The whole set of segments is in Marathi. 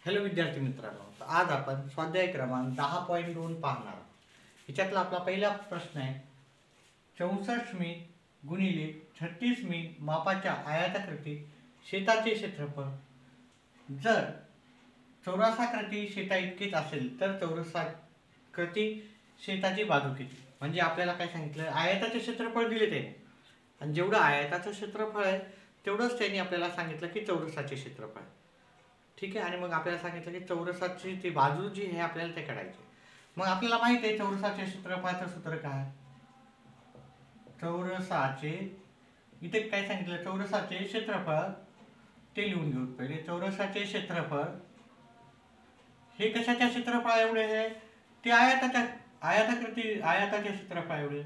हॅलो विद्यार्थी मित्रांनो, आज आपण स्वाध्याय क्रमांक 10.2 पाहणार आहोत. ह्याच्यातला आपला पहिला प्रश्न आहे, 64 मी गुणिले 36 मी मापाच्या आयताकृती शेताचे क्षेत्रफळ जर चौरसाकृती शेता इतकेच असेल तर चौरसाकृती शेताची बाजू किती. म्हणजे आपल्याला काय सांगितलं, आयताचे क्षेत्रफळ दिले त्याने आणि जेवढं आयताचं क्षेत्रफळ आहे तेवढंच त्यांनी आपल्याला सांगितलं की चौरसाचे क्षेत्रफळ. ठीक आहे. आणि मग आपल्याला सांगितलं की चौरसाची ती बाजू जी आहे आपल्याला ते काढायची. मग आपल्याला माहित आहे चौरसाच्या क्षेत्रफळाचं सूत्र काय. चौरसाचे इथे काय सांगितलं, चौरसाचे क्षेत्रफळ ते लिहून घेऊ. पहिले चौरसाचे क्षेत्रफळ हे कशाच्या क्षेत्रफळा एवढे आहे, ते आयताच्या क्षेत्रफळा एवढे.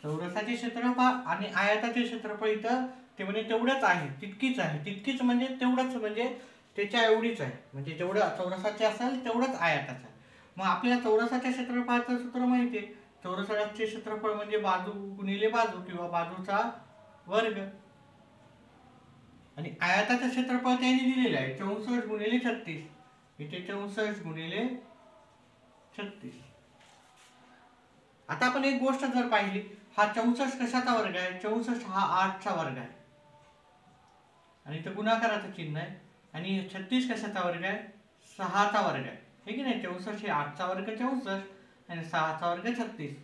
चौरसाचे क्षेत्रफळ आणि आयताचे क्षेत्रफळ इथं ते म्हणजे तेवढंच आहे, तितकीच म्हणजे तेवढंच म्हणजे त्याच्या एवढीच आहे. म्हणजे जेवढं चौरसाचे असेल तेवढंच आयताचं आहे. मग आपल्याला चौरसाच्या क्षेत्रफळाचं सूत्र माहिती आहे. चौरसाचे क्षेत्रफळ म्हणजे बाजू गुणिले बाजू किंवा बाजूचा वर्ग. आणि आयताचं क्षेत्रफळ त्यांनी दिलेलं आहे 64 गुणिले 36. इथे 64 गुणिले 36. आता आपण एक गोष्ट जर पाहिली, हा 64 कशाचा वर्ग आहे, 64 हा 8 चा वर्ग आहे आणि इथं गुणाकाराचं चिन्ह आहे. आणि 36 कशाचा वर्ग आहे, 6 चा वर्ग आहे, हे की नाही. 64 हे 8 चा वर्ग 64 आणि 6 चा वर्ग 36.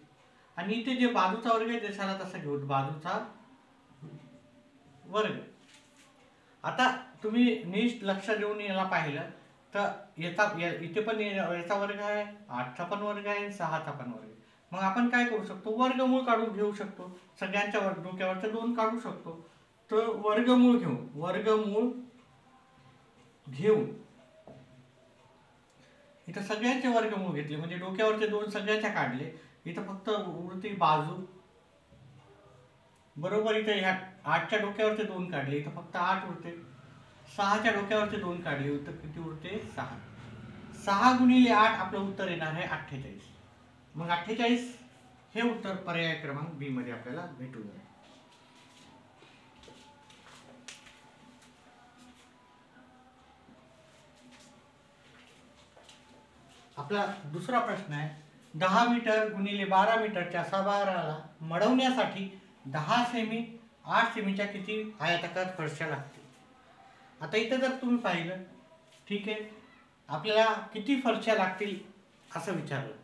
आणि इथे जे बाजूचा वर्ग आहे जसाला तसा घेऊ, बाजूचा वर्ग. आता तुम्ही नीट लक्ष देऊन याला पाहिलं तर इथे पण याचा वर्ग आहे, 8 चा पण वर्ग आहे, 6 चा पण वर्ग आहे. मग आपण काय करू शकतो, वर्गमूळ काढून घेऊ शकतो. सगळ्यांच्या डोक्यावरचे 2 काढू शकतो. तर वर्गमूळ घेऊन इथं सगळ्यांचे वर्गमूळ घेतले म्हणजे डोक्यावरचे 2 सगळ्याच्या काढले. इथं फक्त उरती बाजू बरोबर. इथं ह्या 8 च्या डोक्यावरचे 2 काढले, इथं फक्त 8 उरते. 6 च्या डोक्यावरचे 2 काढले, इथं किती उरते, 6. 6 गुणिले 8 आपलं उत्तर येणार आहे 48. मग 48 हे उत्तर पर्याय क्रमांक बी मध्ये आपल्याला भेटून जाईल. आपला दुसरा प्रश्न आहे, 10 मीटर गुणिले 12 मीटरच्या सभागृहाला मळवण्यासाठी 10 सेमी 8 सेमीच्या किती आयताकार फरशा लागतील. आता इथं जर तुम्ही पाहिलं, ठीक आहे, आपल्याला किती फरशा लागतील असं विचारलं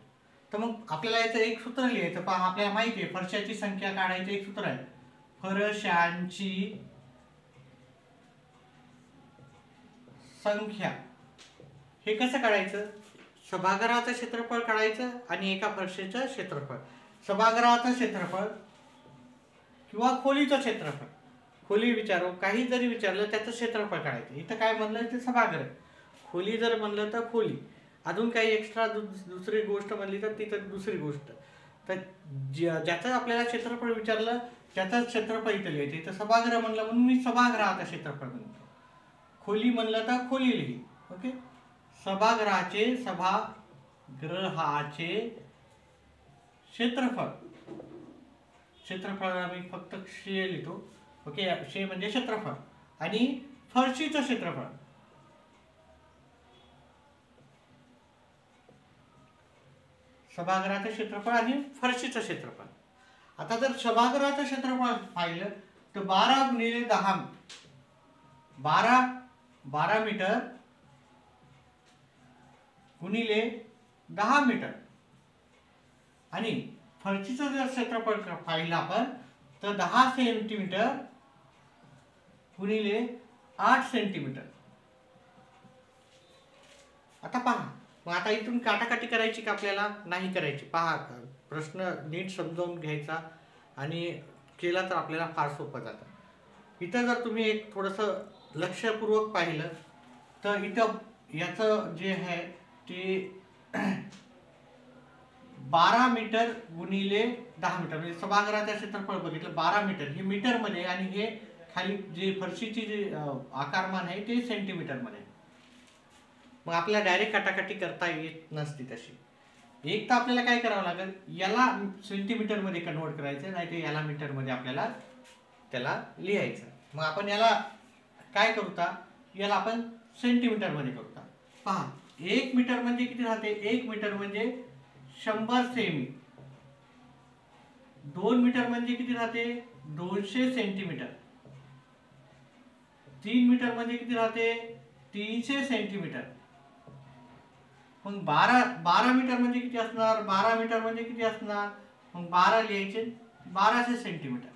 तर मग आपल्याला याचं एक सूत्र लिहायचं. पहा, आपल्याला माहिती आहे फरशाची संख्या काढायचं एक सूत्र आहे, फरशांची संख्या. हे कसं काढायचं, सभागृहाचं क्षेत्रफळ काढायचं आणि एका फरशेचं क्षेत्रफळ. सभागृहाचं क्षेत्रफळ किंवा खोलीचं क्षेत्रफळ, खोली विचारू काही जरी विचारलं त्याचं क्षेत्रफळ काढायचं. इथं काय म्हणलं ते सभागृह, खोली जर म्हणलं तर खोली, अजून काही एक्स्ट्रा दुसरी गोष्ट म्हणली तर तिथं दुसरी गोष्ट. तर ज्याचं आपल्याला क्षेत्रफळ विचारलं त्याचं क्षेत्रफळ इथं लिहायचं. इथं सभागृह म्हणलं म्हणून मी सभागृहाचं क्षेत्रफळ म्हणतो. खोली म्हणलं तर खोली लिही. ओके. सभागृहाचे क्षेत्रफळ मी फक्त शे लिहितो. ओके. शे म्हणजे क्षेत्रफळ आणि फरशीचं क्षेत्रफळ. सभागृहाचं क्षेत्रफळ आणि फरशीचं क्षेत्रफळ. आता जर सभागृहाचं क्षेत्रफळ पाहिलं तर 12 गुणिले 10 12 मीटर गुणिले 10 मीटर आणि फरशीचं जर क्षेत्रफळ पाहिलं आपण तर 10 सेंटीमीटर गुणिले 8 सेंटीमीटर. आता पहा, मग आता इथून काटाकाटी करायची का आपल्याला, नाही करायची. पहा, प्रश्न नीट समजावून घ्यायचा आणि केला तर आपल्याला फार सोपं जातं. इथं जर तुम्ही एक थोडंसं लक्षपूर्वक पाहिलं तर इथं याचं जे आहे ते 12 मीटर गुणिले 10 मीटर म्हणजे सभागृहाचं क्षेत्रफळ बघितलं 12 मीटर, हे मीटरमध्ये आणि हे खाली जे फरशीची जे आकारमान आहे ते सेंटीमीटरमध्ये. मग आपल्याला डायरेक्ट काटाकाटी करता येत नसती तशी. एक तर आपल्याला काय करावं लागेल, याला सेंटीमीटर मध्ये कन्वर्ट करायचं, नाही तर याला मीटर मध्ये आपल्याला त्याला लिहायचं. मग आपण याला काय करूता, याला आपण सेंटीमीटर मध्ये करूता. पहा 1 मीटर म्हणजे किती राहते, 1 मीटर म्हणजे 100 सेमी. 2 मीटर म्हणजे किती राहते, 200 सेंटीमीटर. 3 मीटर म्हणजे किती राहते, 300 सेंटीमीटर. मग 12 मीटर म्हणजे किती असणार, 12 मीटर म्हणजे किती असणार, मग 12 लिहायचे, 1200 सेंटीमीटर.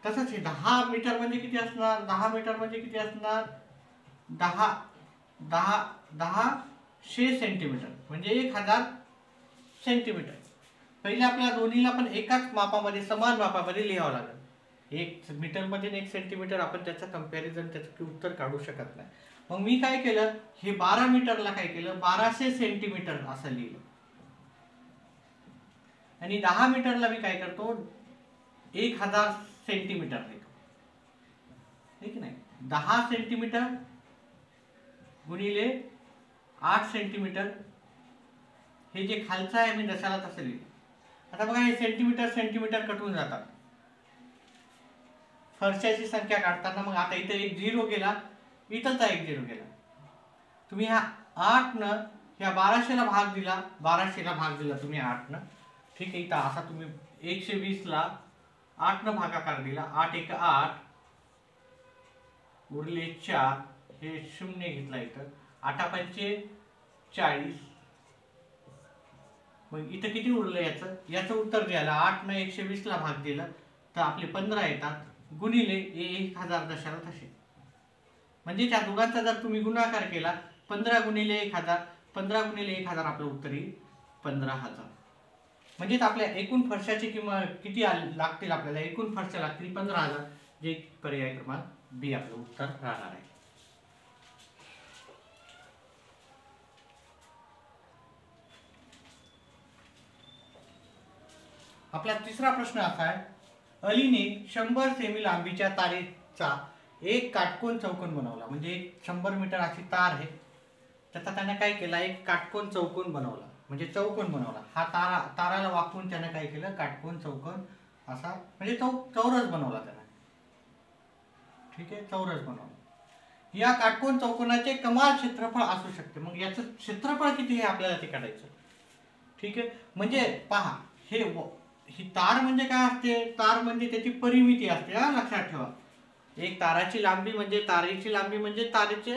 तसंच 10 मीटर म्हणजे किती असणार, 10 मीटर म्हणजे किती असणार, 1000 सेंटीमीटर म्हणजे 1000 सेंटीमीटर. पहिले आपल्याला दोन्हीला पण एकाच मापामध्ये, समान मापामध्ये लिहावं लागेल. 1 मीटर मध्ये 1 सेंटीमीटर, आपण त्याचं कंपॅरिझन, त्याचं उत्तर काढू शकत नाही. मग मी काय केलं, हे 12 मीटरला काय केलं, 1200 सेंटीमीटर असं लिहिलं. आणि 10 मीटरला मी काय करतो, 1000 सेंटीमीटर लिहितो. हे की नाही, 10 सेंटीमीटर गुणिले 8 सेंटीमीटर, हे जे खालचं आहे मी जशाला तसं लिहिलं. आता बघा हे सेंटीमीटर सेंटीमीटर कटून जातात फरशाची संख्या काढताना. मग आता इथे एक 0 गेला, इथंचा एक 0 गेला. तुम्ही ह्या 8 न ह्या 1200 ला भाग दिला, 1200 ला भाग दिला तुम्ही 8 न, ठीक आहे. इथं असा तुम्ही 120 ला 8 न भागाकार दिला, 8 1 8 उरले 4, हे 0 घेतला इथं, 8 पंचे 40. मग इथं किती उरलं, याचं उत्तर द्यायला 8 न 120 ला भाग दिला तर आपले 15 येतात, गुणिले 1000 दशाला तसे. म्हणजे त्या दोघांचा जर तुम्ही गुणाकार केला, 15 गुणिले 1000, 15 गुणिले 1000 आपलं उत्तर येईल 15000. म्हणजे आपल्या एकूण फरशाची किंमत किती लागतील, आपल्याला एकूण फरशा लागतील 15000, जे पर्याय क्रमांक बी आपलं उत्तर राहणार आहे. आपला तिसरा प्रश्न असा आहे, अलीने 100 सेमी लांबीच्या तारेचा एक काटकोन चौकोन बनवला. म्हणजे 100 मीटर अशी तार आहे, त्याचा त्याने काय केला, एक काटकोन चौकोन बनवला, म्हणजे चौकोन बनवला. हा ताराला वाकवून त्याने काय केलं, काटकोन चौकोन असा म्हणजे चौरस बनवला त्याने. ठीक आहे, चौरस बनवला. या काटकोन चौकोनाचे कमाल क्षेत्रफळ असू शकते. मग याचं क्षेत्रफळ किती हे आपल्याला ते काढायचं. ठीक आहे, म्हणजे पहा ही तार म्हणजे काय असते, तार म्हणजे त्याची परिमिती असते, हा लक्षात ठेवा. एक ताराची लांबी म्हणजे तारेची लांबी म्हणजे तारेची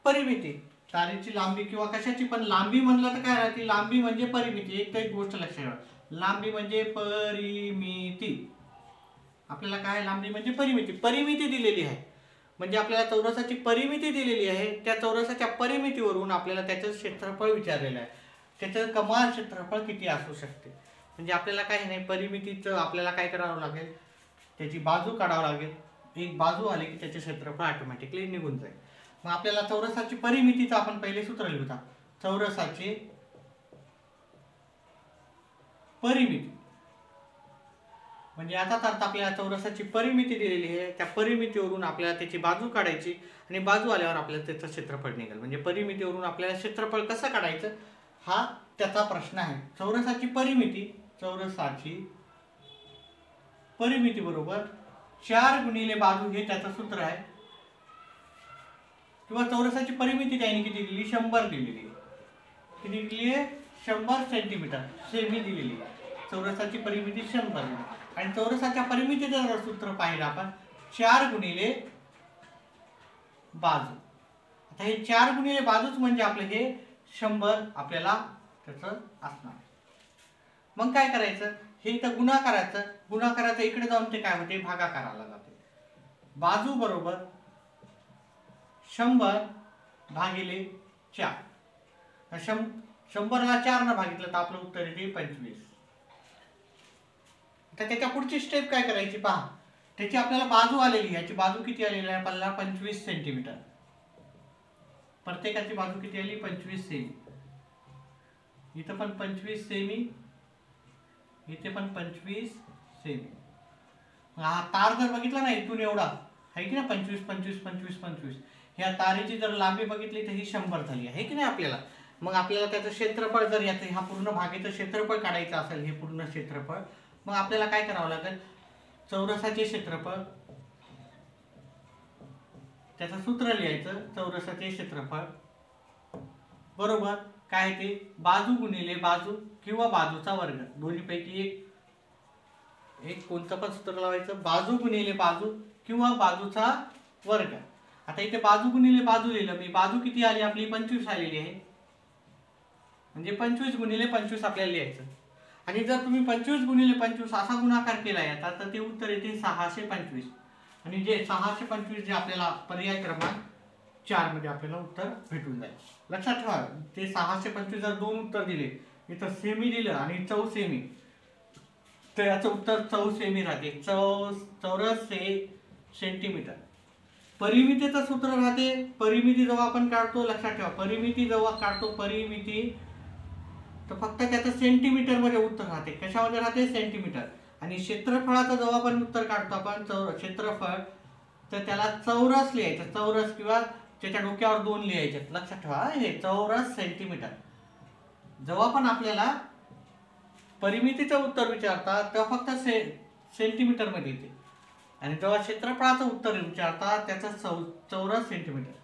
परिमिती. तारेची लांबी किंवा कशाची पण लांबी म्हणलं तर काय राहते, लांबी म्हणजे परिमिती. एक गोष्ट लक्षात ठेवा, लांबी म्हणजे परिमिती. आपल्याला काय, लांबी म्हणजे परिमिती, परिमिती दिलेली आहे. म्हणजे आपल्याला चौरसाची परिमिती दिलेली आहे, त्या चौरसाच्या परिमितीवरून आपल्याला त्याचं क्षेत्रफळ विचारलेलं आहे. त्याचं कमाल क्षेत्रफळ किती असू शकते. म्हणजे आपल्याला काही नाही, परिमितीचं आपल्याला काय करावं लागेल, त्याची बाजू काढावं लागेल. एक बाजू आली की त्याचे क्षेत्रफळ ऑटोमॅटिकली निघून जाईल. मग आपल्याला चौरसाची परिमितीचं आपण पहिले सूत्र लिहूया. चौरसाची परिमिती म्हणजे आता तर आपल्याला चौरसाची परिमिती दिलेली आहे, त्या परिमितीवरून आपल्याला त्याची बाजू काढायची आणि बाजू आल्यावर आपल्याला त्याचं क्षेत्रफळ निघेल. म्हणजे परिमितीवरून आपल्याला क्षेत्रफळ कसं काढायचं हा त्याचा प्रश्न आहे. चौरसाची परिमिती बरोबर 4 गुणिले बाजू, हे त्याचं सूत्र आहे. किंवा चौरसाची परिमिती त्याने किती दिली, 100 दिलेली आहे. किती दिली आहे, 100 सेंटीमीटर सेमी दिलेली आहे. चौरसाची परिमिती 100 दिली. आणि चौरसाच्या परिमितीचं जर सूत्र पाहिलं आपण, 4 गुणिले बाजू. आता हे 4 गुणिले बाजूच म्हणजे आपलं हे 100 आपल्याला त्याचं असणार. मग काय करायचं, हे इथं गुणाकाराचं इकडे जाऊन ते काय होते, भागाकाराला जाते. बाजू बरोबर 100 भागिले 4. 100 ला 4 न भागितलं तर आपलं उत्तर येते 25. आता त्याच्या पुढची स्टेप काय करायची पहा. त्याची आपल्याला बाजू आलेली, याची बाजू किती आलेली आहे आपल्याला, 25 सेंटीमीटर. प्रत्येकाची बाजू किती आली, 25 सेमी. इथं पण 25 सेमी, इथे पण 25 सेमी. हा तार जर बघितला ना, इथून एवढा आहे की ना, 25 25 25 25, ह्या तारेची जर लांबी बघितली तर ही 100 झाली आहे की नाही आपल्याला. मग आपल्याला त्याचं क्षेत्रफळ जर याचं ह्या पूर्ण भागेचं क्षेत्रफळ काढायचं असेल, हे पूर्ण क्षेत्रफळ मग आपल्याला काय करावं लागेल, चौरसाचे क्षेत्रफळ, त्याचं सूत्र लिहायचं, चौरसाचे क्षेत्रफळ बरोबर काय ते बाजू गुणिले बाजू किंवा बाजूचा वर्ग, दोन्हीपैकी एक कोणतं पण सूत्र लावायचं, बाजू गुणिले बाजू किंवा बाजूचा वर्ग. आता इथे बाजू गुणिले बाजू लिहिलं मी, बाजू किती आली आपली 25 आलेली आहे, म्हणजे 25 गुणिले 25 आपल्याला लिहायचं. आणि जर तुम्ही 25 गुणिले 25 असा गुणाकार केला याचा तर ते उत्तर येते 625. आणि जे 625 जे आपल्याला पर्याय क्रमांक 4 मध्ये आपल्याला उत्तर भेटून जाईल. लक्षात ठेवा, ते 625 जर दोन उत्तर दिले, इथं सेमी दिलं आणि चौसेमी, तर याचं उत्तर चौसेमी राहते, चौरस सेंटीमीटर. परिमितीचं सूत्र राहते, परिमिती जेव्हा आपण काढतो, लक्षात ठेवा परिमिती जेव्हा काढतो, परिमिती तर फक्त त्याचं सेंटीमीटर मध्ये उत्तर राहते. कशामध्ये राहते, सेंटीमीटर. आणि क्षेत्रफळाचं जेव्हा आपण उत्तर काढतो आपण क्षेत्रफळ, तर त्याला चौरस लिहायचं, चौरस किंवा त्याच्या डोक्यावर 2 लिहायचे. लक्षात ठेवा हे चौरस सेंटीमीटर. जेव्हा पण आपल्याला परिमितीचं उत्तर विचारतात तेव्हा फक्त सेंटीमीटर मध्ये येते, आणि जेव्हा क्षेत्रफळाचं उत्तर विचारतात त्याचं चौरस सेंटीमीटर.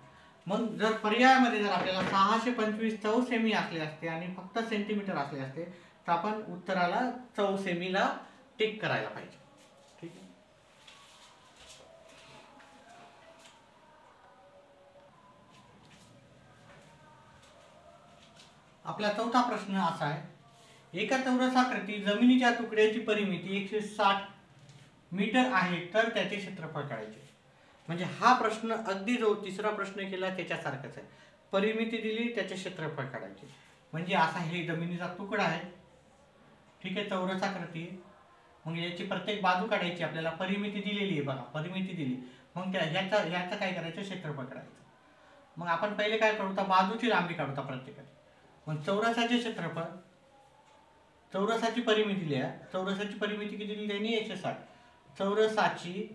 मग जर पर्यायामध्ये जर आपल्याला 625 चौसेमी असले असते आणि फक्त सेंटीमीटर असले असते तर आपण उत्तराला चौसेमीला टिक करायला पाहिजे. ठीक आहे. आपला चौथा प्रश्न असा आहे, एका चौरसाकृती जमिनीच्या तुकड्याची परिमिती 160 मीटर आहे तर त्याचे क्षेत्रफळ काढायचे. म्हणजे हा प्रश्न अगदी जो तिसरा प्रश्न केला त्याच्यासारखाच आहे. परिमिती दिली, त्याचे क्षेत्रफळ काढायचे. म्हणजे असा हे जमिनीचा तुकडा आहे, ठीक आहे, चौरसाकृती. मग याची प्रत्येक बाजू काढायची, आपल्याला परिमिती दिलेली आहे बघा, परिमिती दिली. मग ह्याचं काय करायचं, क्षेत्रफळ काढायचं. मग आपण पहिले काय करूता, बाजूची लांबी काढूता प्रत्येकाची. मग चौरसाचे क्षेत्रफळ, चौरसाची परिमिती लिहा, चौरसाची परिमिती किती दिली त्यांनी 160. चौरसाची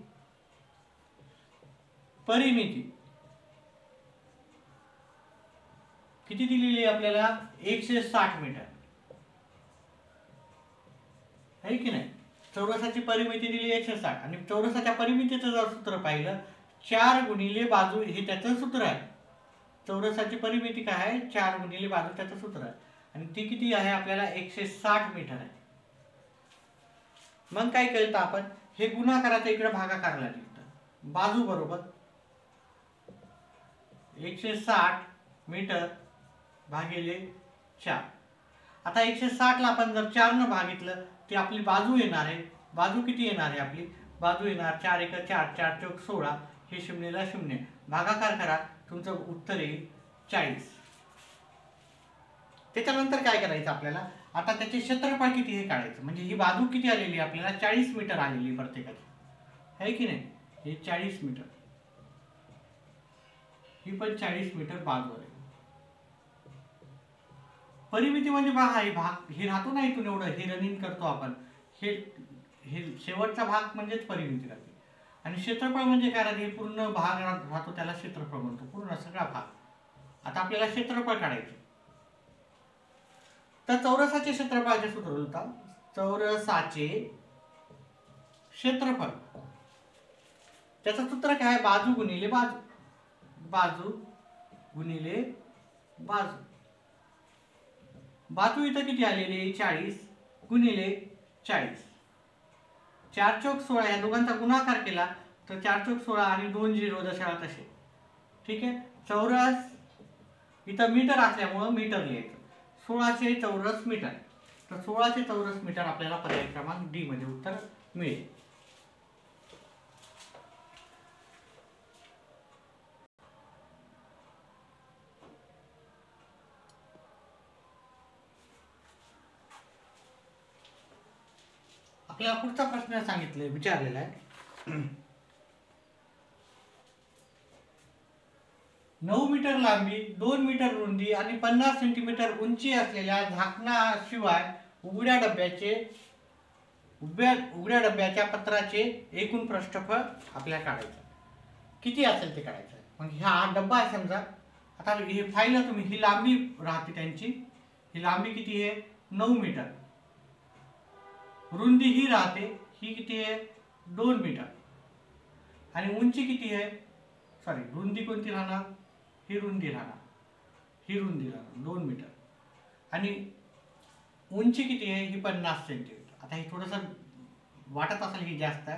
परिमिती किती दिलेली आहे आपल्याला, 160 मीटर आहे की नाही. चौरसाची परिमिती दिली 160 आणि चौरसाच्या परिमितीचं जर सूत्र पाहिलं 4 गुणिले बाजू, हे त्याचं सूत्र आहे. चौरसाची परिमिती काय आहे, 4 गुणिले बाजू त्याचं सूत्र आहे, आणि ती किती आहे आपल्याला 160 मीटर आहे. मग काय केलं आपण, हे गुणाकाराचं इकडे भागाकारला लिहिलं, बाजू बरोबर 160 मीटर भागिले 4. आता 160 ला आपण जर 4 न भागितलं ती आपली बाजू येणार आहे. बाजू किती येणार आहे आपली, बाजू येणार 4 × 4, 4 × 16, हे 0 ला 0, भागाकार करा, तुमचं उत्तर येईल 40. त्याच्यानंतर काय करायचं आपल्याला, आता त्याचे क्षेत्रफळ किती हे काढायचं. म्हणजे ही बाजू किती आलेली आपल्याला 40 मीटर आलेली प्रत्येकाची, आहे की नाही. हे 40 मीटर, ही पण 40 मीटर बाजू आहे. परिमिती म्हणजे पहा, हे भाग हे राहतो ना इथून एवढं, हे रनिंग करतो आपण, हे शेवटचा भाग म्हणजेच परिमिती राहते. आणि क्षेत्रफळ म्हणजे काय राहते, पूर्ण भाग राहतो त्याला क्षेत्रफळ म्हणतो, पूर्ण सगळा भाग. आता आपल्याला क्षेत्रफळ काढायचे, तर चौरसाचे क्षेत्रफळाचे सूत्र बोलतात, चौरसाचे क्षेत्रफळ, त्याचं सूत्र काय, बाजू गुणिले बाजू, बाजू गुणिले बाजू. बाजू इथं किती आलेली 40 गुणिले 40, 4 × 16, या दोघांचा गुणाकार केला तर 4 × 16 आणि 2 0 जशाला तसे. ठीक आहे. चौरस इथं मीटर असल्यामुळं मीटर लिहायचं, 1600 चौरस मीटर. तर 1600 चौरस मीटर आपल्याला पर्याय क्रमांक डी मध्ये उत्तर मिळेल. आपल्याला पुढचा प्रश्न सांगितले विचारलेला आहे, 9 मीटर लांबी, 2 मीटर रुंदी आणि 50 सेंटीमीटर उंची असलेल्या झाकणाशिवाय उघड्या डब्याच्या पत्राचे एकूण पृष्ठफळ आपल्याला काढायचं. किती असेल ते काढायचं. मग हा डब्बा आहे समजा, आता हे फाईल तुम्ही, ही लांबी राहते त्यांची, ही लांबी किती आहे 9 मीटर, रुंदी ही राहते, ही किती आहे 2 मीटर, आणि उंची किती आहे, सॉरी रुंदी कोणती राहणार, ही रुंदी राहणार, ही रुंदी राहणार 2 मीटर, आणि उंची किती आहे ही 50 सेंटीमीटर. आता हे थोडंसं वाटत असेल ही जास्त आहे,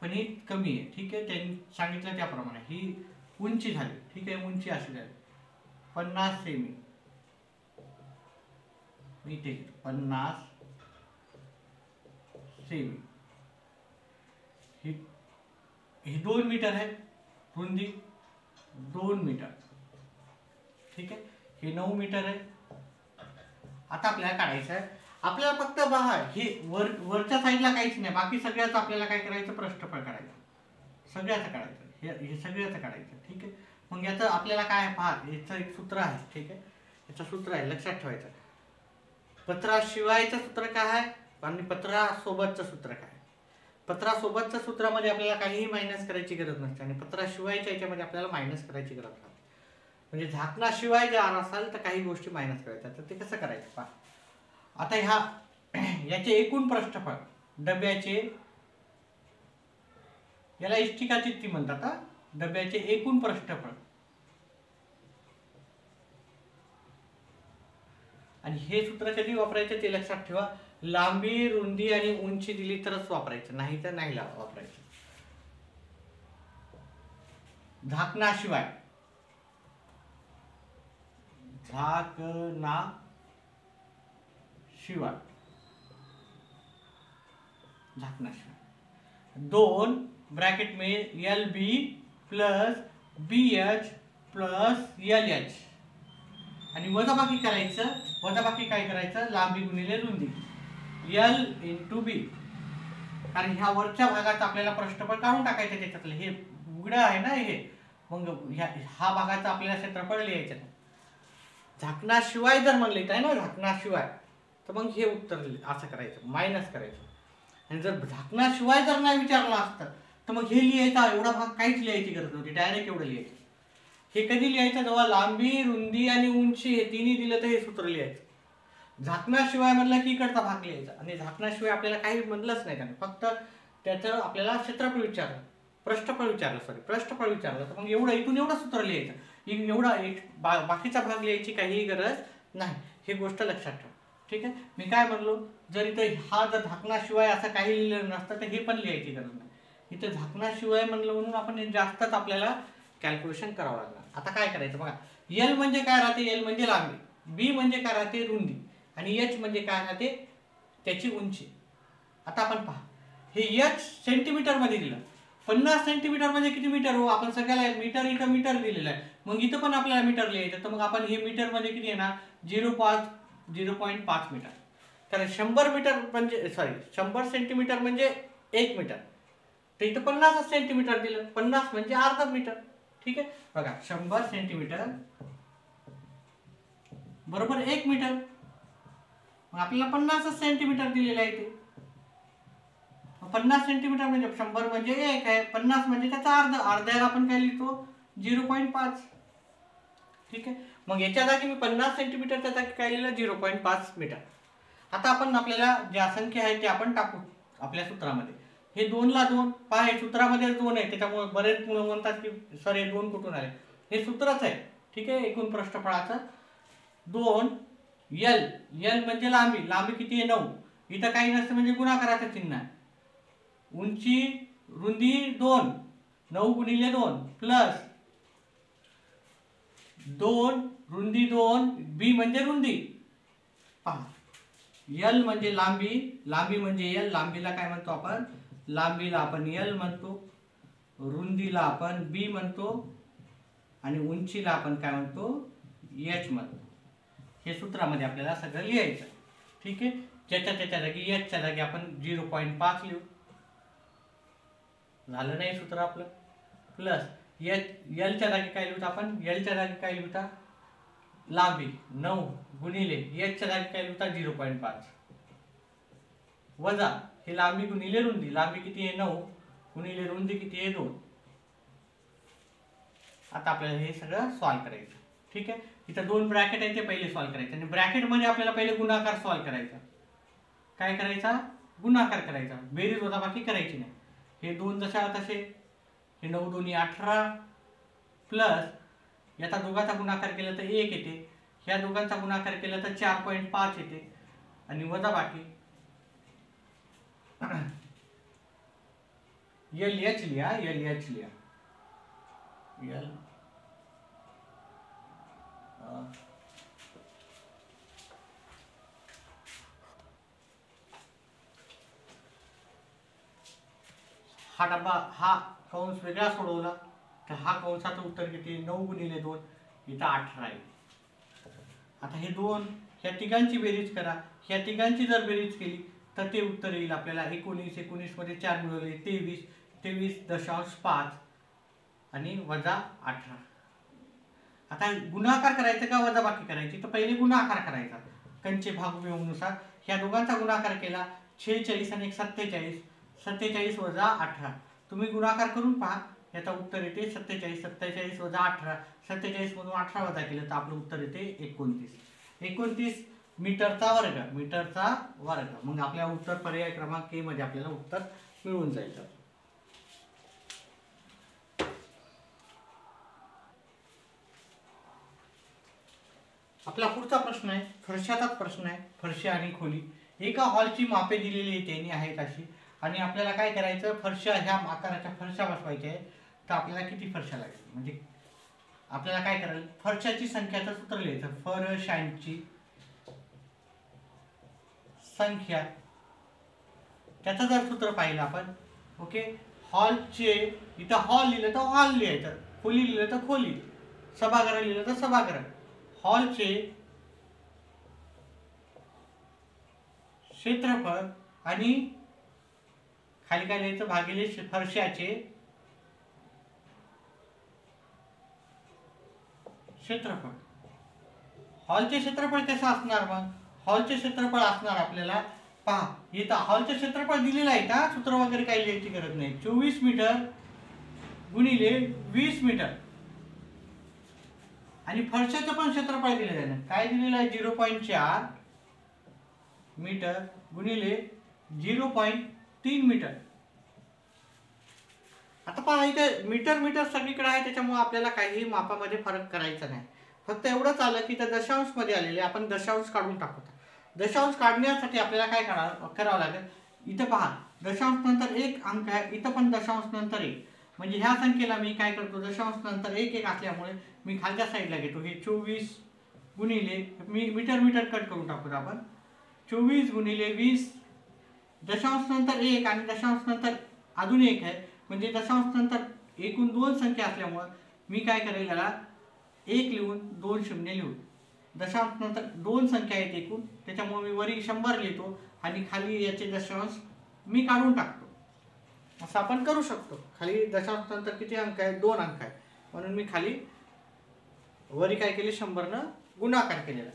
पण ही कमी आहे. ठीक आहे, त्यांनी सांगितलं त्याप्रमाणे ही उंची झाली. ठीक आहे, उंची अशी झाली 50 सेमी, इथे 50 सेमी, ही 2 मीटर आहे रुंदी, 2 मीटर. ठीक आहे, हे 9 मीटर आहे. आता आपल्याला काढायचं आहे, आपल्याला फक्त पहा हे वरच्या साईडला काहीच नाही, बाकी सगळ्याचं आपल्याला काय करायचं, प्रश्नफळ काढायचं, सगळ्याचं काढायचं, हे सगळ्याचं काढायचं. ठीक आहे, मग याचं आपल्याला काय पहा, याचं एक सूत्र आहे. ठीक आहे, याचं सूत्र आहे, लक्षात ठेवायचं. पत्राशिवायचं सूत्र काय आहे आणि पत्रासोबतचं सूत्र काय. पत्रासोबतच्या सूत्रामध्ये आपल्याला काहीही मायनस करायची गरज नसते, आणि पत्राशिवायच्या याच्यामध्ये आपल्याला मायनस करायची गरज नसते. म्हणजे झाकणाशिवाय जर असाल तर काही गोष्टी मायनस करायच्या, तर ते कसं करायचं पहा. आता याचे एकूण पृष्ठफळ डब्याचे, याला इष्टिका चित्ती म्हणतात, डब्याचे एकूण पृष्ठफळ, आणि हे सूत्र कधी वापरायचं ते लक्षात ठेवा. लांबी, रुंदी आणि उंची दिली तरच वापरायचं, नाही तर नाही वापरायचं. झाकणाशिवाय, झाकणाशिवाय 2 ब्रॅकेट में LB plus BH plus LH, आणि वजाबाकी करायचं. वजाबाकी काय करायचं, लांबी गुणिले रुंदी, L इंटू B, कारण ह्या वरच्या भागात आपल्याला पृष्ठफळ काढून टाकायचं, त्याच्यातलं हे उघडं आहे ना हे, मग हा भागाचा आपल्याला क्षेत्रफळ लिहायचं. झाकणाशिवाय जर म्हणले आहे ना, झाकणाशिवाय, तर मग हे उत्तर असं करायचं, मायनस करायचं. आणि जर झाकणाशिवाय जर नाही विचारलं असतं तर मग हे लिहायचं, एवढा भाग काहीच लिहायची गरज नव्हती, डायरेक्ट एवढं लिहायचं. हे कधी लिहायचं, जेव्हा लांबी, रुंदी आणि उंची हे तिन्ही दिलं तर हे सूत्र लिहायचं. झाकणाशिवाय म्हणलं की इकडचा भाग लिहायचा, आणि झाकणाशिवाय आपल्याला काही म्हणलंच नाही त्याने, फक्त त्याचं आपल्याला क्षेत्रफळ विचारलं, पृष्ठफळ विचारलं, तर मग एवढं इथून एवढं सूत्र लिहायचं, एवढा बाकीचा भाग लिहायची काहीही गरज नाही. ही गोष्ट लक्षात ठेवा. ठीक आहे, मी काय म्हणलो, जर इथं हा जर झाकणाशिवाय असं काही लिहिलं नसतं तर हे पण लिहायची गरज नाही. इथं झाकणाशिवाय म्हणलं म्हणून आपण जास्तच आपल्याला कॅल्क्युलेशन करावं लागणार. आता काय करायचं बघा, L म्हणजे काय राहते, L म्हणजे लांबी, B म्हणजे काय राहते, रुंदी, आणि H म्हणजे काय राहते, त्याची उंची. आता आपण पहा, हे H सेंटीमीटर मध्ये दिलं, 50 सेंटीमीटर म्हणजे किती मीटर हो, आपण सगळ्याला मीटर, इथं मीटर दिलेलं आहे, मग इथं पण आपल्याला मीटर लिहायचं, तर मग आपण हे मीटर मध्ये किती येणार, 0.5 मीटर. कारण 100 मीटर म्हणजे 100 सेंटीमीटर म्हणजे 1 मीटर, तर इथं 50 सेंटीमीटर दिलं, 50 म्हणजे अर्धा मीटर. ठीक आहे, बघा 100 सेंटीमीटर बरोबर 1 मीटर, मग आपल्याला 50 सेंटीमीटर दिलेलं आहे. ते 50 सेंटीमीटर म्हणजे 100 म्हणजे 1 आहे, 50 म्हणजे त्याचा अर्धा, अर्ध्याला आपण काय लिहितो 0.5. ठीक आहे, मग याच्या जागी मी 50 सेंटीमीटरच्या जागी काय लिहिलं 0.5 मीटर. आता आपण आपल्याला ज्या संख्या आहे ते आपण टाकू आपल्या सूत्रामध्ये. हे 2 ला 2 पहा, हे सूत्रामध्ये 2 आहे, त्याच्यामुळे बरेच मुलं म्हणतात की सर हे 2 कुठून आले, हे सूत्रच आहे. ठीक आहे, एकूण पृष्ठफळाचं 2 L म्हणजे लांबी, लांबी किती आहे 9, इथं काही नसतं म्हणजे गुणाकाराचं चिन्ह आहे. उंची, रुंदी 2, 9 गुणिले 2 प्लस 2 रुंदी 2, B म्हणजे रुंदी. पहा, L म्हणजे लांबी, लांबी म्हणजे L, लांबीला काय म्हणतो आपण, लांबीला आपण L म्हणतो, रुंदीला आपण B म्हणतो, आणि उंचीला आपण काय म्हणतो H म्हणतो. हे सूत्रामध्ये आपल्याला सगळं लिहायचं. ठीक आहे, त्याच्या जागी H च्या जागी आपण 0.5 लिहू, झालं नाही सूत्र आपलं. प्लस L च्या जागी काय लिहूता आपण, L च्या जागी काय लिहूता, लांबी 9 गुणिले H च्या जागी काय लिहूता 0.5, वजा हे लांबी गुणिले रुंदी, लांबी किती आहे 9 गुणिले रुंदी किती आहे 2. आता आपल्याला हे सगळं सॉल्व करायचं. ठीक आहे, इथं 2 ब्रॅकेट आहे ते पहिले सॉल्व करायचे, आणि ब्रॅकेट मध्ये आपल्याला पहिले गुणाकार सॉल्व करायचा. काय करायचा, गुणाकार करायचा, बेरीज वजाबाकी करायची नाही. हे 2 जशा तसे, हे 9 दोन्ही 18 प्लस याचा दोघांचा गुणाकार केला तर 1 येते, ह्या दोघांचा गुणाकार केला तर 4.5 येते आणि वजाबाकी LH लिहा, LH लिहा, L हा डबा, हा कंस वेगळा सोडवला तर हा कंसाचं उत्तर किती, 9 गुणिले 2, इथं 18 आहे. आता हे 2 ह्या तिघांची बेरीज करा, ह्या तिघांची जर बेरीज केली तर ते उत्तर येईल आपल्याला 19, 19 मध्ये 4 मिळवले 23, 23.5 आणि वजा 18. आता गुणाकार करायचा का वजाबाकी करायची, तर पहिले गुणाकार करायचा कंचे भागवियोगानुसार. ह्या दोघांचा गुणाकार केला 46 आणि 47, 47 वजा 18. तुम्ही गुणाकार करून पहा, याचा उत्तर येते 47, 47 वजा 18, 47 मधून 18 वजा केलं तर आपलं उत्तर येते 29. 29 मीटरचा वर्ग, मीटरचा वर्ग. मग आपल्या उत्तर पर्याय क्रमांक ए मध्ये आपल्याला उत्तर मिळून जाईल. आपला पुढचा प्रश्न आहे, फरशाचाच प्रश्न आहे, फरशी आणि खोली. एका हॉलची मापे दिलेली त्यांनी आहेत अशी, आणि आपल्याला काय करायचं, फरशा ह्या आकाराच्या फरशा बसवायच्या आहे. तर आपल्याला किती फरशा लागतील, म्हणजे आपल्याला काय करायचं, फरशाची संख्याचं सूत्र लिहायचं, फरशांची संख्या, त्याचं जर सूत्र पाहिलं आपण, ओके. हॉलचे, इथं हॉल लिहिलं तर हॉल लिहायचं, खोली लिहिलं तर खोली, सभागृह लिहिलं तर सभागृह. हॉलचे क्षेत्रफळ आणि खाली काय लिहायचं, भागिले फरशाचे क्षेत्रफळ. हॉलचे क्षेत्रफळ कसं असणार, मग हॉलचे क्षेत्रफळ असणार आपल्याला, पहा इथं हॉलचे क्षेत्रफळ दिलेलं आहे का, सूत्र वगैरे काही लिहायची गरज नाही. 24 मीटर गुणिले 20 मीटर, आणि फरशाचं पण क्षेत्रफळ दिलेलं आहे ना, काय दिलेलं आहे, 0.4 मीटर गुणिले 0.3 मीटर. आता पहा इथे मीटर मीटर सगळीकडे आहे, त्याच्यामुळे आपल्याला काही मापामध्ये फरक करायचा नाही. फक्त एवढंच आलं की त्या दशांश मध्ये आलेले आपण दशांश काढून टाकू. दशांश काढण्यासाठी आपल्याला काय करावं लागेल, इथं पहा दशांश नंतर एक अंक आहे, इथं पण दशांश नंतर एक, म्हणजे ह्या संख्येला मी काय करतो, दशांश नंतर एक एक असल्यामुळे मी खालच्या साईडला घेतो. हे 24 गुणिले, मी मीटर मीटर कट करून टाकू आपण, 24 गुणिले 20, दशांश नंतर एक आणि दशांश नंतर अजून एक आहे, म्हणजे दशांश नंतर एकूण 2 संख्या असल्यामुळे मी काय करेल, याला 1 लिहून 2 शून्य लिहून, दशांश नंतर 2 संख्या आहेत एकूण, त्याच्यामुळे मी वरी 100 लिहितो आणि खाली याचे दशांश मी काढून टाकतो. असं आपण करू शकतो. खाली दशांश नंतर किती अंक आहे, 2 अंक आहे, म्हणून मी खाली वरी काय केले, 100 न गुणाकार केलेला.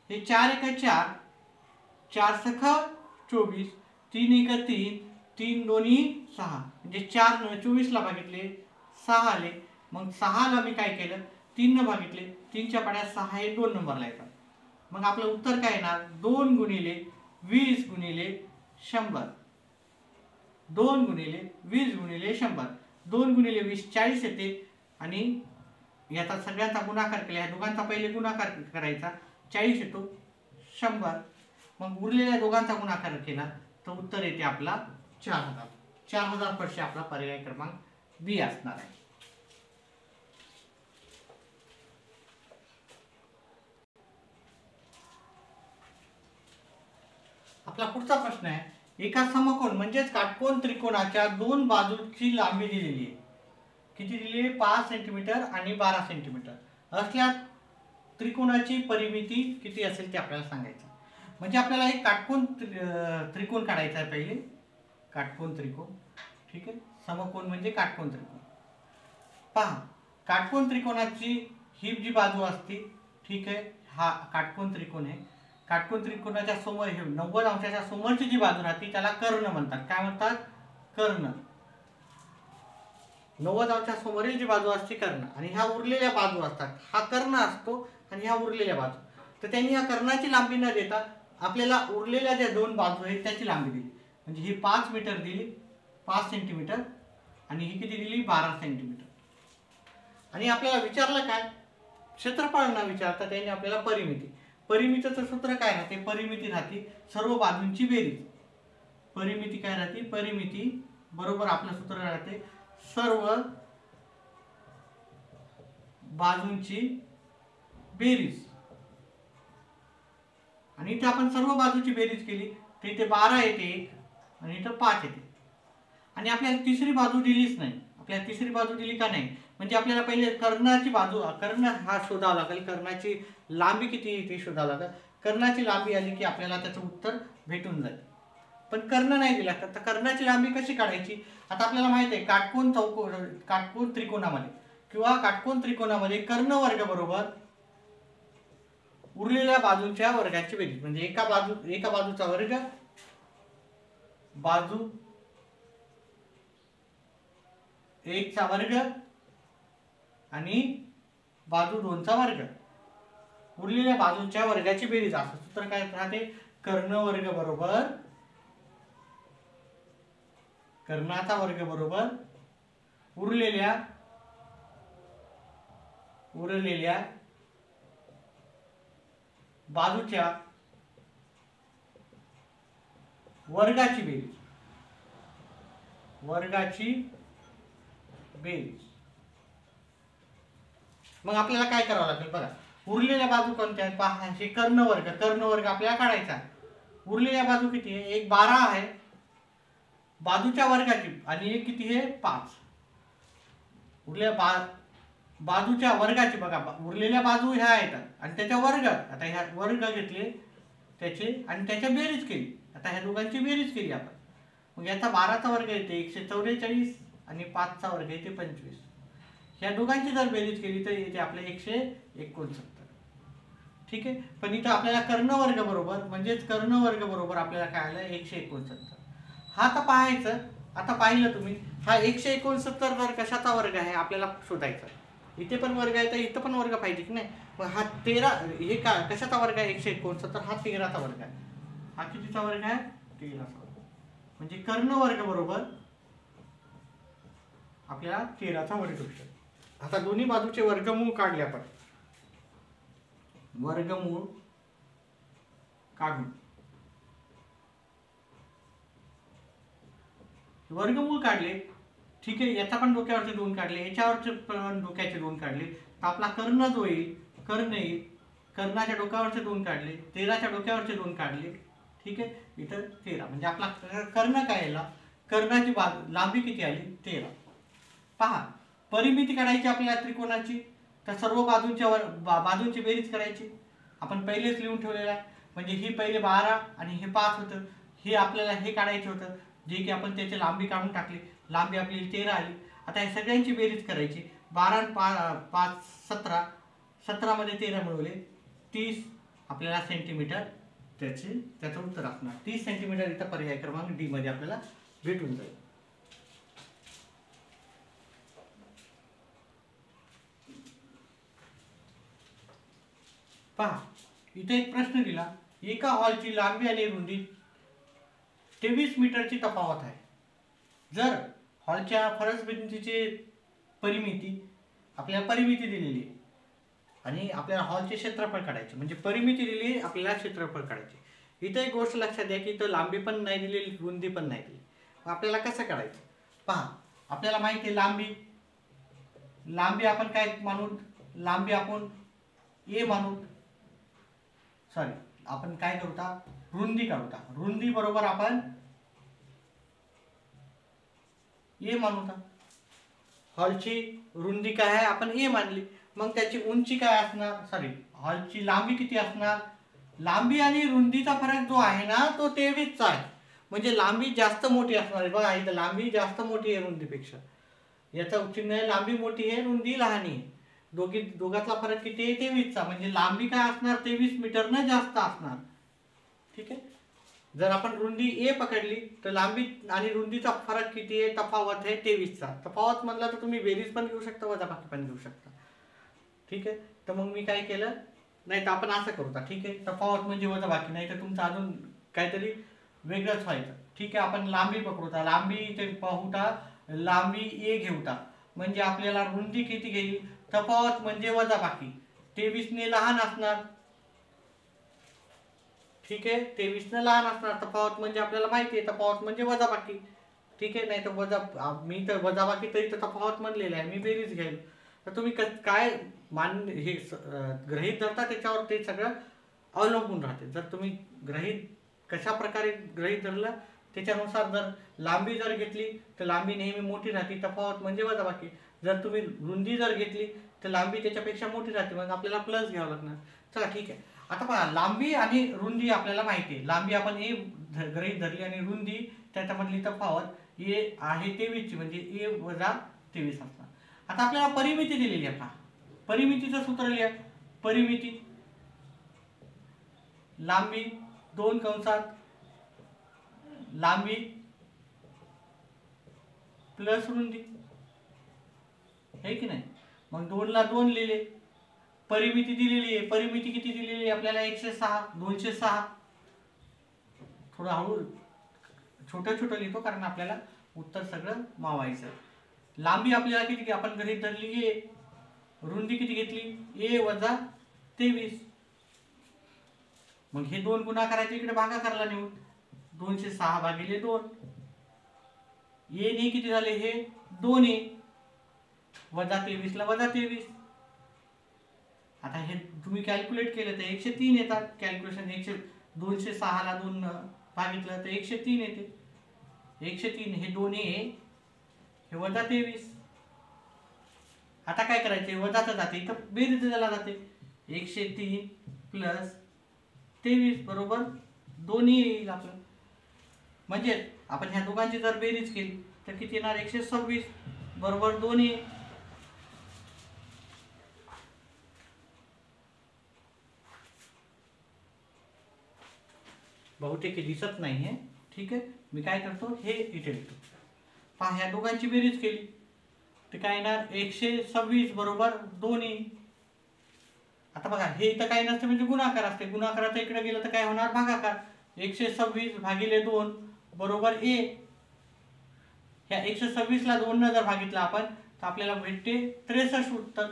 हे 4 एक 4, 4 सख 24, 3 एक 3, 3 दोन्ही 6, म्हणजे 4 न 24 ला भागितले 6 आले. मग 6 ला मी काय केलं, 3 न भागितले, 3च्या पाड्यात 6 हे 2 नंबरला येतात. मग आपलं उत्तर काय येणार, 2 गुणिले 20 गुणिले 100, 2 गुणिले 20 गुणिले 100, 2 गुणिले 20 40 येते, आणि याचा सगळ्यांचा गुणाकार केला, या दोघांचा पहिले गुणाकार करायचा, 40 येतो 100, मग उरलेल्या दोघांचा गुणाकार केला तर उत्तर येते आपला 4000. 4000 फरशी आपला पर्याय क्रमांक बी असणार आहे. आपला पुढचा प्रश्न आहे, एका समकोन म्हणजेच काटकोन त्रिकोणाच्या 2 बाजूची लांबी दिलेली आहे. किती दिली आहे, 5 सेंटीमीटर आणि 12 सेंटीमीटर असल्या त्रिकोणाची परिमिती किती असेल ते आपल्याला सांगायचं. म्हणजे आपल्याला एक काटकोन त्रिकोण काढायचा आहे. पहिले काटकोन त्रिकोण, ठीक आहे. समकोन म्हणजे काटकोन त्रिकोण. पहा काटकोन त्रिकोणाची ही जी बाजू असते, ठीक आहे, हा काटकोन त्रिकोण आहे. काटकोन त्रिकोणाच्या समोर हे 90 अंशाच्या समोरची जी बाजू राहते त्याला कर्ण म्हणतात. काय म्हणतात, कर्ण. 90 अंशाच्या समोरील जी बाजू असते कर्ण, आणि ह्या उरलेल्या बाजू असतात, हा कर्ण असतो आणि ह्या उरलेल्या बाजू. तर त्यांनी या कर्णाची लांबी न देता आपल्याला उरलेल्या ज्या 2 बाजू आहेत त्याची लांबी दिली. म्हणजे ही 5 मीटर दिली, 5 सेंटीमीटर, आणि ही किती दिली 12 सेंटीमीटर. आणि आपल्याला विचारलं काय, क्षेत्रफळ न विचारता त्याने आपल्याला परिमिती. परिमितीचं सूत्र काय राहते, परिमिती राहते सर्व बाजूंची बेरीज. परिमिती काय राहते, परिमिती बरोबर आपलं सूत्र राहते सर्व बाजूंची बेरीज. आणि इथे आपण सर्व बाजूची बेरीज केली तर इथे 12 येते एक, आणि इथं 5 येते. आणि आपल्याला तिसरी बाजू दिलीच नाही. आपल्याला तिसरी बाजू दिली का नाही, म्हणजे आपल्याला पहिले कर्णाची बाजू, कर्ण हा शोधावा लागेल, कर्णाची लांबी किती ती शोधावं लागेल. कर्णाची लांबी आली की आपल्याला त्याचं उत्तर भेटून जाईल. पण कर्ण नाही दिला तर कर्णाची लांबी कशी काढायची. आता आपल्याला माहित आहे काटकोन त्रिकोणामध्ये किंवा काटकोन त्रिकोणामध्ये कर्ण वर्ग बरोबर उरलेल्या बाजूंच्या वर्गाची बेरीज. म्हणजे एका बाजूचा वर्ग, बाजू 1 चा वर्ग आणि बाजू 2 चा वर्ग, उरलेल्या बाजूंच्या वर्गाची बेरीज. असं सूत्र काय राहते, कर्ण वर्ग बरोबर कर्णाचा वर्ग बरोबर उरलेल्या बाजूच्या वर्गाची बेरीज. मग आपल्याला काय करावं लागेल बघा, उरलेल्या बाजू कोणत्या आहेत पहा. हे कर्ण वर्ग आपल्याला काढायचा. उरलेल्या बाजू किती आहे, एक 12 आहे बाजूच्या वर्गाची, आणि एक किती आहे 5. उरलेल्या बाजूच्या वर्गाची बघा, उरलेल्या बाजू ह्या आहेत आणि त्याच्या वर्ग. आता ह्या वर्ग घेतले त्याचे आणि त्याच्या बेरीज केली. आता ह्या दोघांची बेरीज केली आपण, मग याचा 12चा वर्ग येते 144 आणि 5चा वर्ग येते 25. ह्या दोघांची जर बेरीज केली तर येते आपले 169. ठीक आहे. पण इथं आपल्याला कर्ण वर्ग बरोबर, म्हणजेच कर्ण वर्ग बरोबर आपल्याला काय आलं 169. हा तर पाहायचं. आता पाहिलं तुम्ही, हा 169 जर कशाचा वर्ग आहे आपल्याला शोधायचा. इथे पण वर्ग आहे तर इथं पण वर्ग पाहिजे की नाही. मग हा 13 हे का कशाचा वर्ग आहे 169, हा 13चा वर्ग आहे. हा कितीचा वर्ग आहे 13चा वर्ग. म्हणजे कर्ण वर्ग बरोबर आपल्याला 13चा वर्ग भेटतो. आता दोन्ही बाजूचे वर्गमूळ काढले आपण. वर्गमूळ काढून वर्गमूळ काढले. ठीक आहे. याचा पण डोक्यावरचे 2 काढले, याच्यावरचे पण डोक्याचे 2 काढले, तर आपला कर्ण जो येईल, कर्ण येईल, कर्णाच्या डोक्यावरचे 2 काढले, 13च्या डोक्यावरचे 2 काढले. ठीक आहे. इथं 13 म्हणजे आपला कर्ण काय आला, कर्णाची लांबी किती आली 13. पहा, परिमिती काढायची आपल्याला त्रिकोणाची, तर सर्व बाजूंची बेरीज करायची. आपण पहिलेच लिहून ठेवलेलं आहे. म्हणजे ही पहिले 12 आणि हे 5 होतं. हे आपल्याला हे काढायचं होतं, जे की आपण त्याची लांबी काढून टाकली. लांबी आपली 13 आली. आता हे सगळ्यांची बेरीज करायची. 12 आणि 5 17, 17 मध्ये 13 मिळवले 30 आपल्याला सेंटीमीटर त्याचं उत्तर असणार. 30 सेंटीमीटर इथं पर्याय क्रमांक डी मध्ये आपल्याला भेटून जाईल. पहा, इथे एक प्रश्न दिला, एका हॉलची लांबी आणि रुंदी 23 मीटरची तफावत आहे. जर हॉलच्या फरसभिंतीची परिमिती आपल्याला परिमिती दिलेली आहे आणि आपल्याला हॉलचे क्षेत्रफळ काढायचे, म्हणजे परिमिती दिली आपल्याला क्षेत्रफळ काढायचे. इथे एक गोष्ट लक्षात द्या की इथं लांबी पण नाही दिलेली, रुंदी पण नाही दिली. आपल्याला कसं काढायचं पहा. आपल्याला माहिती आहे लांबी आपण काय मानू, लांबी आपण ए मानू, सॉरी आपण काय करूता रुंदी काढूता. रुंदी बरोबर आपण ए मानूता. हॉलची रुंदी काय आहे आपण ए मानली, मग त्याची उंची काय असणार, सॉरी हॉलची लांबी किती असणार. लांबी आणि रुंदीचा फरक जो आहे ना तो 23चा आहे. म्हणजे लांबी जास्त मोठी असणार आहे. बघा इथं लांबी जास्त मोठी आहे रुंदीपेक्षा. याचा चिन्ह आहे लांबी मोठी आहे रुंदी लहान आहे. दोघातला फरक किती आहे 23चा. म्हणजे लांबी काय असणार 23 मीटरनं जास्त असणार. ठीक आहे. जर आपण रुंदी ए पकडली तर लांबी आणि रुंदीचा फरक किती आहे, तफावत आहे 23चा. तफावत म्हणला तर तुम्ही बेरीज पण घेऊ शकता, वजाबाकी पण घेऊ शकता. ठीक आहे. तर मग मी काय केलं, नाही तर आपण असं करूता. ठीक आहे. तफावत म्हणजे वजाबाकी, नाही तर तुमचं अजून काहीतरी वेगळंच व्हायचं. ठीक आहे, आपण लांबी पकडूता, लांबी इथे पाहूता, लांबी ए घेऊता, म्हणजे आपल्याला रुंदी किती घेईल, तफावत म्हणजे वजाबाकी, 23 ने लहान असणार, ठीक आहे, 23 ने लहान असणार, तफावत म्हणजे आपल्याला माहिती आहे, तफावत म्हणजे वजाबाकी, ठीक आहे, नाही तर मी तर वजाबाकी तरी तर तफावत म्हणलेलं आहे, मी बेरीज घेईल. तर तुम्ही काय हे गृहीत धरता त्याच्यावर ते सगळं अवलंबून राहते. जर तुम्ही गृहीत कशा प्रकारे गृहीत धरलं त्याच्यानुसार, जर लांबी जर घेतली तर लांबी नेहमी मोठी राहते, तफावत म्हणजे वजाबाकी. जर तुम्ही रुंदी जर घेतली तर लांबी त्याच्यापेक्षा मोठी राहते, मग आपल्याला प्लस घ्यावं लागणार. चला ठीक आहे, आता पहा, लांबी आणि रुंदी आपल्याला माहिती आहे, लांबी आपण ए गृहीत धरली आणि रुंदी त्याच्यामधली तफावत ए आहे 23 म्हणजे ए वजा 23 असणार. आता आपल्याला परिमिती दिलेली आहे, पहा परिमितीचं सूत्र लिहा. परिमिती लांबी 2 कंसात लांबी प्लस रुंदी, है की नाही, मग 2 ला 2 लिहिले. परिमिती दिलेली आहे, परिमिती किती दिलेली आहे आपल्याला, 106, 206. थोडं हळू छोटं छोटं लिहितो कारण आपल्याला उत्तर सगळं मावायचं. लांबी आपल्याला किती आपण गृहीत धरली ए, रुंदी किती घेतली ए वजा 23, मग हे 2 गुणाकाराचे इकडे भागाकारला नेऊन 206 भागिले 2, ए ने किती झाले हे 2a वजा 23 ला वजा 23. आता हे तुम्ही कॅल्क्युलेट केलं तर 103 येतात. कॅल्क्युलेशन 206 ला 2 भागितलं तर 103 येते. 103 हे 2a हे वजा 23. आता काय करायचे, वजाच जाते इथं बेरीज दिला जाते, 103 प्लस 23 बरोबर 2a येईल आपलं. म्हणजे आपण ह्या दोघांची जर बेरीज केली तर किती येणार, 126 बरोबर 2a. बहुतेक हे दिसत नाही आहे, ठीक आहे, मी काय करतो हे इथे लिहितो. पहा, ह्या दोघांची बेरीज केली तर काय येणार, 126 बरोबर 2a. आता बघा, हे इथं काय नसते म्हणजे गुणाकार असते, गुणाकाराचं इकडे गेलं तर काय होणार, भागाकार. 126 भागिले 2 बरोबर a. ह्या 126 ला 2 न जर भागितलं आपण तर आपल्याला भेटते 63 उत्तर.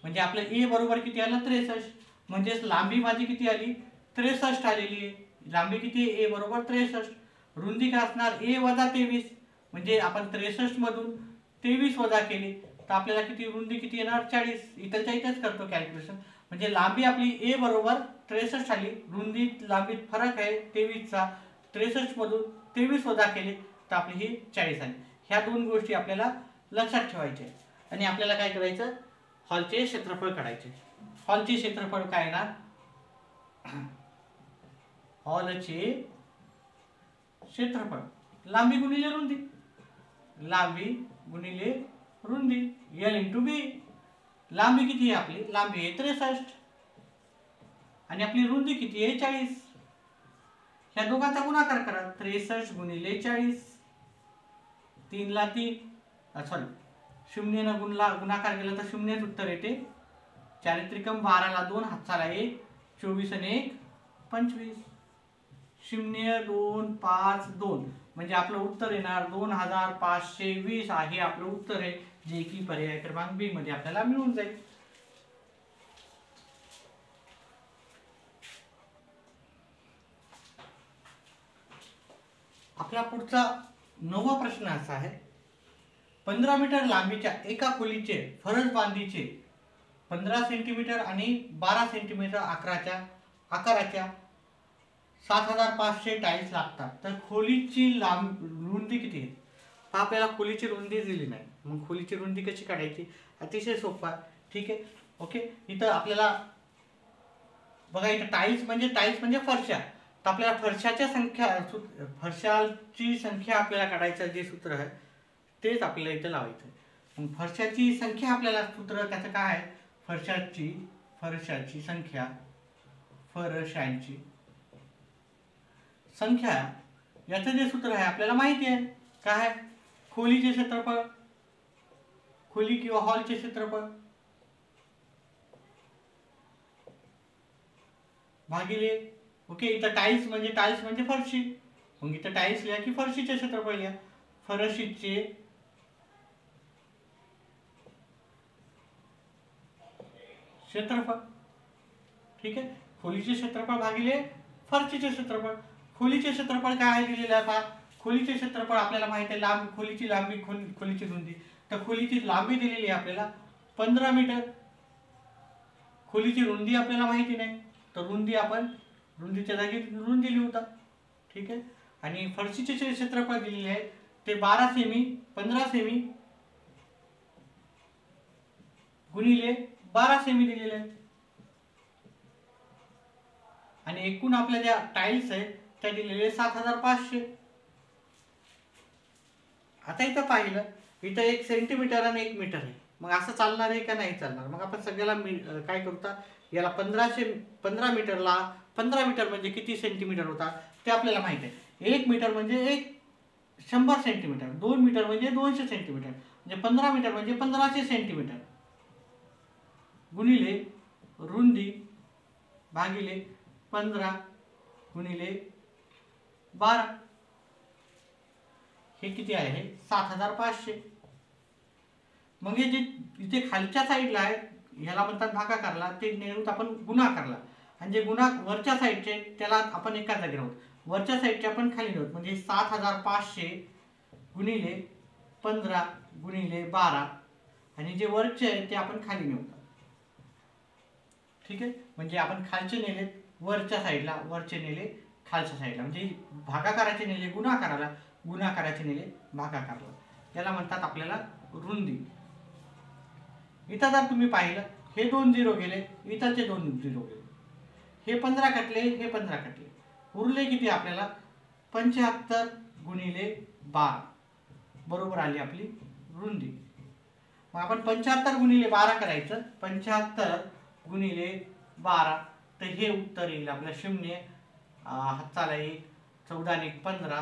म्हणजे आपलं a बरोबर किती आलं, 63. म्हणजेच लांबी माझी किती आली, 63 आलेली आहे. लांबी किती आहे, a बरोबर 63. रुंदी काय असणार, a वजा 23, म्हणजे आपण 63 मधून 23 वजा केली तर आपल्याला किती, रुंदी किती येणार, 40. इथलच्या इथेच करतो कॅल्क्युलेशन. म्हणजे लांबी आपली a बरोबर 63 आली, रुंदीत लांबीत फरक आहे 23 चा, 63 मधून 23 वजा केले तर आपली ही 40 आली. ह्या दोन गोष्टी आपल्याला लक्षात ठेवायच्या. आणि आपल्याला काय करायचं, हॉलचे क्षेत्रफळ काढायचे. हॉलचे क्षेत्रफळ काय येणार, हॉलचे क्षेत्रफळ लांबी गुणिले रुंदी, लांबी गुणिले रुंदी, l इंटू बी. लांबी किती आहे आपली, लांबी आहे 63 आणि आपली रुंदी किती आहे 40. ह्या दोघांचा गुणाकार करा, 63 गुणिले 40, 3 ला 3, सॉरी 0 न गुणाकार केला तर 0च उत्तर येते. 4 त्रिकम 12 ला 2, हातचाला 1, 24 आणि 1 25, 0 2 5 2, म्हणजे आपलं उत्तर येणार 2520 आहे आपलं उत्तर आहे, जे की पर्याय क्रमांक बी मध्ये आपल्याला मिळून जाईल. आपला पुढचा 9वा प्रश्न असा आहे, 15 मीटर लांबीच्या एका खोलीचे फरसबांधीचे 15 सेंटीमीटर आणि 12 सेंटीमीटर आकाराच्या 7500 टाइल्स लागतात, तर खोलीची रुंदी किती आहे. आपल्याला खोलीची रुंदी दिली नाही, मग खोलीची रुंदी कशी काढायची, अतिशय सोपा, ठीक आहे. ओके, इथं आपल्याला बघा, इथं टाइल्स म्हणजे फरशा, तर आपल्याला फरशाची संख्या आपल्याला काढायचं जे सूत्र आहे तेच आपल्याला इथं लावायचं. मग फरशाची संख्या आपल्याला सूत्र त्याचं काय आहे, फरशाची संख्या याचं जे सूत्र आहे आपल्याला माहिती आहे, काय आहे, खोलीचे क्षेत्रफळ, खोली किंवा हॉलचे क्षेत्रफळ भागिले, ओके, इथं टाइल्स म्हणजे फरशी, मग इथं टाईल्स लिहा की फरशीचे क्षेत्रफळ लिहा. फरशीचे क्षेत्रफळ. ठीक आहे. खोलीचे क्षेत्रफळ भागिले फरशीचे क्षेत्रफळ. खोलीचे क्षेत्रफळ काय आहे दिलेलं आहे पहा. खोलीचे क्षेत्रफळ आपल्याला माहिती आहे, लांब खोलीची लांबी खोलीची रुंदी. तर खोलीची लांबी दिलेली आहे आपल्याला 15 मीटर. खोलीची रुंदी आपल्याला माहिती नाही, तर रुंदी आपण रुंदीच्या जागी रुंदी लिहूता. ठीक आहे. आणि फरशीचे क्षेत्रफळ दिलेले आहे ते 12 सेमी 15 सेमी गुणिले 12 सेमी दिलेले आहे. आणि एकूण आपल्या ज्या टाईल्स आहेत त्या दिलेले 7500. आता इथं पाहिलं, इथं 1 सेंटीमीटर आणि 1 मीटर आहे. मग असं चालणार आहे का नाही चालणार. मग आपण सगळ्याला काय करूता, याला 15 मीटरला 15 मीटर म्हणजे किती सेंटीमीटर होता ते आपल्याला माहित आहे. 1 मीटर म्हणजे 100 सेंटीमीटर. 2 मीटर म्हणजे 200 सेंटीमीटर. म्हणजे 15 मीटर म्हणजे 1500 सेंटीमीटर गुणिले रुंदी भागिले 15 गुणिले 12. हे किती आहे, 7500. मग हे जे इथे खालच्या साईडला आहे ह्याला म्हणतात भागाकारला, ते नेहरूत आपण गुणाकारला. आणि जे वरच्या साईडचे त्याला आपण एका जागी राहू, वरच्या साईडचे आपण खाली नेऊ. म्हणजे 7500 गुणिले 15 गुणिले 12 आणि जे वरचे आहे ते आपण खाली नेऊ. ठीक आहे. म्हणजे आपण खालचे नेले वरच्या साईडला, वरचे नेले खालच्या साईडला. म्हणजे भागाकाराचे नेले गुणाकाराला, गुणाकाराचे नेले भागाकारला. याला म्हणतात आपल्याला रुंदी. इथं जर तुम्ही पाहिलं, हे 2 0 गेले, इथंचे 2 0 गेले, हे 15 कटले, हे 15 कटले, उरले किती आपल्याला 75 गुणिले 12 बरोबर आली आपली रुंदी. मग आपण 75 गुणिले 12 करायचं. 75 गुणिले 12 तर हे उत्तर येईल आपलं 0. हाताला 1, 14 1 15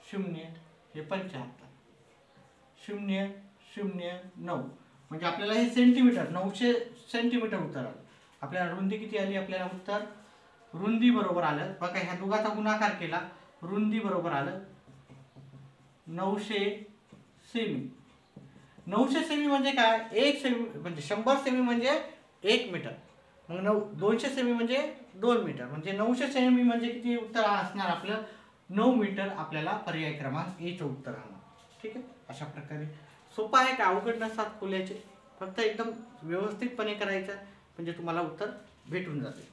0 हे 75 0 0 9. म्हणजे आपल्याला हे सेंटीमीटर 900 सेंटीमीटर उत्तर आलं. आपल्याला रुंदी किती आली, आपल्याला उत्तर रुंदी बरोबर आलं. बघा ह्या दोघांचा गुणाकार केला, रुंदी बरोबर आलं 900 सेमी. 900 सेमी म्हणजे काय, 1 सेमी म्हणजे 100 सेमी म्हणजे 1 मीटर. मग 200 सेमी म्हणजे 2 मीटर. म्हणजे 900 सेमी म्हणजे किती उत्तर असणार आपलं 9 मीटर. आपल्याला पर्याय क्रमांक ए चं उत्तर आलं. ठीक आहे. अशा प्रकारे सोपं आहे, का अवघड नसतात खोल्याचे, फक्त एकदम व्यवस्थितपणे करायचं म्हणजे तुम्हाला उत्तर भेटून जाते.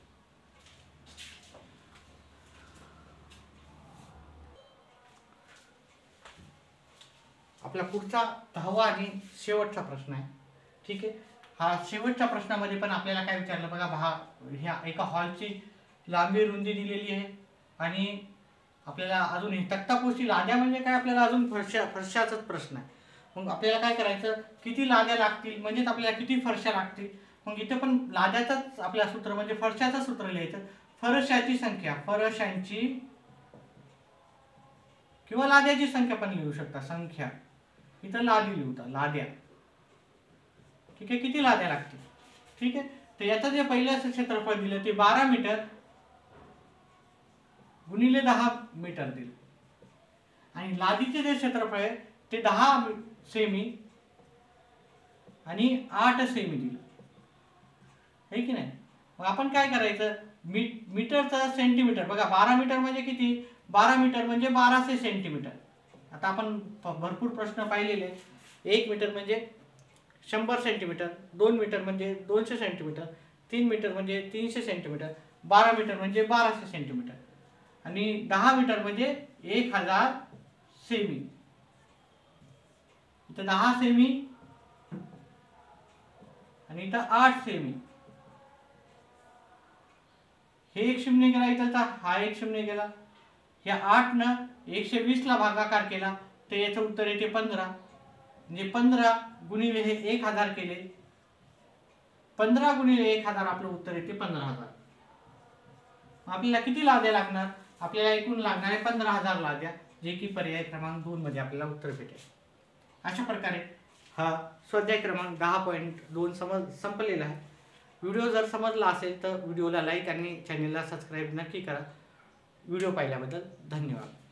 आपला पुढचा 10वा आणि शेवटचा प्रश्न आहे. ठीक आहे. हा शेवटच्या प्रश्नामध्ये पण आपल्याला काय विचारलं बघा, ह्या एका हॉलची लांबी रुंदी दिलेली आहे आणि आपल्याला अजून हे तक्तापोशी लाद्या म्हणजे काय, आपल्याला अजून फरशाचाच प्रश्न आहे. मग आपल्याला काय करायचं, किती लाद्या लागतील म्हणजेच आपल्याला किती फरशा लागतील. मग इथे पण लाद्याचंच आपल्या सूत्र म्हणजे फरशाचं सूत्र लिहायचं. फरशाची संख्या, फरशांची किंवा लाद्याची संख्या पण लिहू शकता. संख्या इथं लादी लिहूता, लाद्या. ठीक आहे. किती लाद्या लागतील. ठीक आहे. तर याचं जे पहिलं क्षेत्रफळ दिलं ते 12 मीटर गुणिले 10 मीटर दिलं. आणि लादीचे जे क्षेत्रफळ आहे ते 10 सेमी आणि 8 सेमी दिलं, है की नाही. मग आपण काय करायचं, मीटरचा सेंटीमीटर बघा, 12 मीटर म्हणजे किती, 12 मीटर म्हणजे 1200 सेंटीमीटर. आता आपण भरपूर प्रश्न पाहिलेले. 1 मीटर म्हणजे 100 सेंटीमीटर, 2 मीटर म्हणजे 200 सेंटीमीटर, 3 मीटर म्हणजे 300 सेंटीमीटर, 12 मीटर म्हणजे 1200 सेंटीमीटर आणि 10 मीटर म्हणजे 1000 सेमी. इथं 10 सेमी आणि इथं 8 सेमी. हे 1 शून्य गेला, इथं हा 1 शून्य गेला. या 8 न 120 ला भागाकार केला तर याचं उत्तर येते 15. म्हणजे 15 गुणिले हे 1000 केले, 15 गुणिले 1000 आपलं उत्तर येते 15000. आपल्याला किती लाद्या लागणार, आपल्याला एकूण लागणार आहे 15000 लाद्या, जे की पर्याय क्रमांक 2 मध्ये आपल्याला उत्तर भेटेल. अशा प्रकारे हा स्वाध्याय क्रमांक 10.2 संपलेला आहे. व्हिडिओ जर समजला असेल तर व्हिडिओला लाईक आणि चॅनलला सबस्क्राईब नक्की करा. व्हिडिओ पाहिल्याबद्दल धन्यवाद.